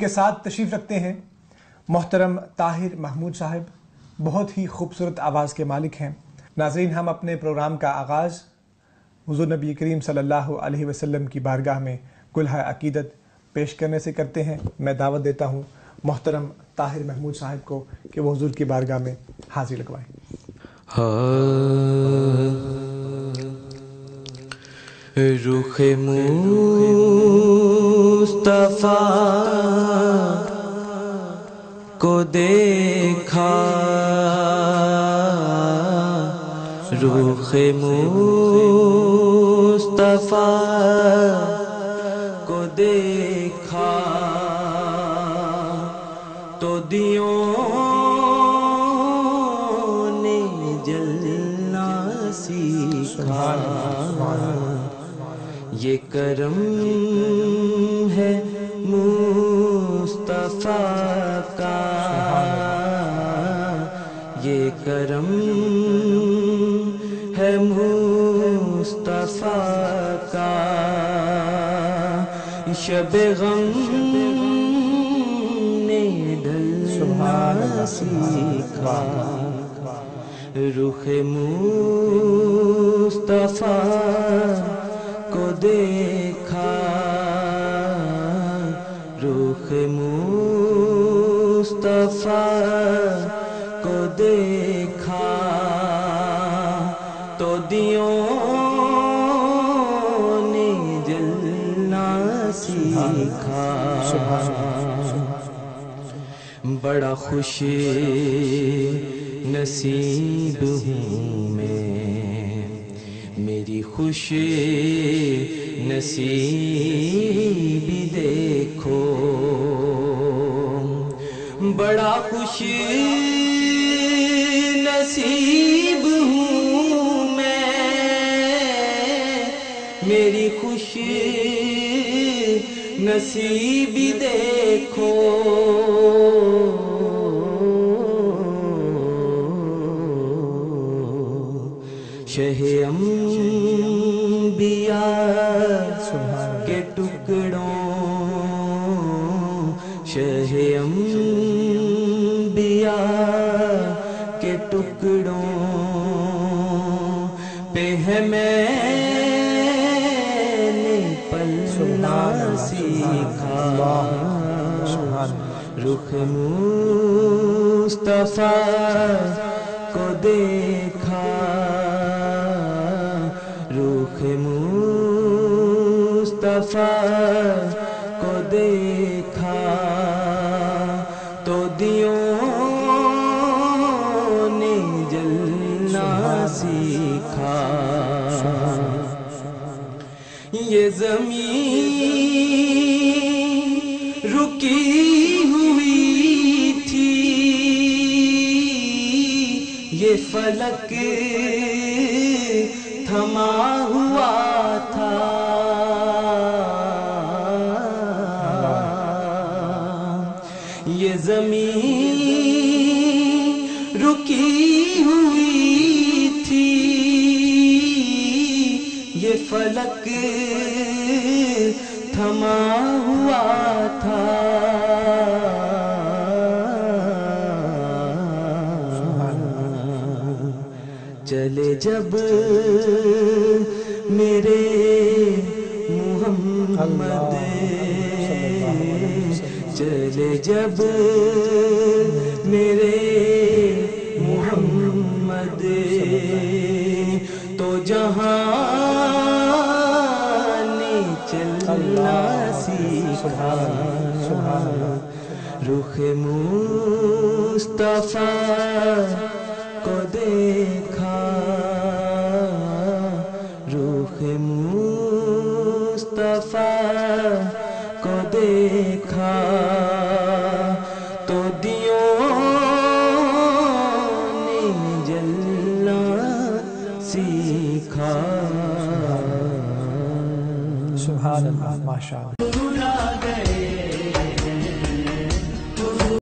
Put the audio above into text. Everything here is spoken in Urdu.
کے ساتھ تشریف رکھتے ہیں محترم طاہر محمود صاحب، بہت ہی خوبصورت آواز کے مالک ہیں۔ ناظرین، ہم اپنے پروگرام کا آغاز حضور نبی کریم صلی اللہ علیہ وسلم کی بارگاہ میں کلہ عقیدت پیش کرنے سے کرتے ہیں۔ میں دعوت دیتا ہوں محترم طاہر محمود صاحب کو کہ وہ حضور کی بارگاہ میں حاضری لگوائیں۔ رخ مصطفیٰ کو دیکھا، رخ مصطفیٰ کو دیکھا تو دیوں نے جلنا سیکھا۔ یہ کرم ہے مصطفیٰ کا، یہ کرم ہے مصطفیٰ کا۔ شب غم نے ڈھلنا سیکھا، رخ مصطفیٰ کو دیکھا، رخ مصطفیٰ کو دیکھا تو دیوں نے جلنا سیکھا۔ بڑا خوش نصیب ہوں میں، میری خوش نصیبی دیکھو، بڑا خوش نصیب ہوں میں، میری خوش نصیبی دیکھو۔ شہ انبیاء کے ٹکڑوں، شہ انبیاء کے ٹکڑوں پہ ہے میں نے پلنا سیکھا، رخ مصطفیٰ کو دیکھا، رخ مصطفیٰ کو دیکھا تو دیوں نے جلنا سیکھا۔ یہ زمین رکی ہوئی تھی، یہ فلک تھما ہوا تھا، یہ زمین رکی ہوئی تھی، یہ فلک تھما ہوا تھا۔ چلے جب میرے محمد، چلے جب میرے محمد تو جہاں نے چلنا سیکھا، رخ مصطفیٰ کو دیکھا، رخ مصطفیٰ کو دیکھا تو دیوں نے جلنا سیکھا۔ سبحان اللہ، ماشاء اللہ۔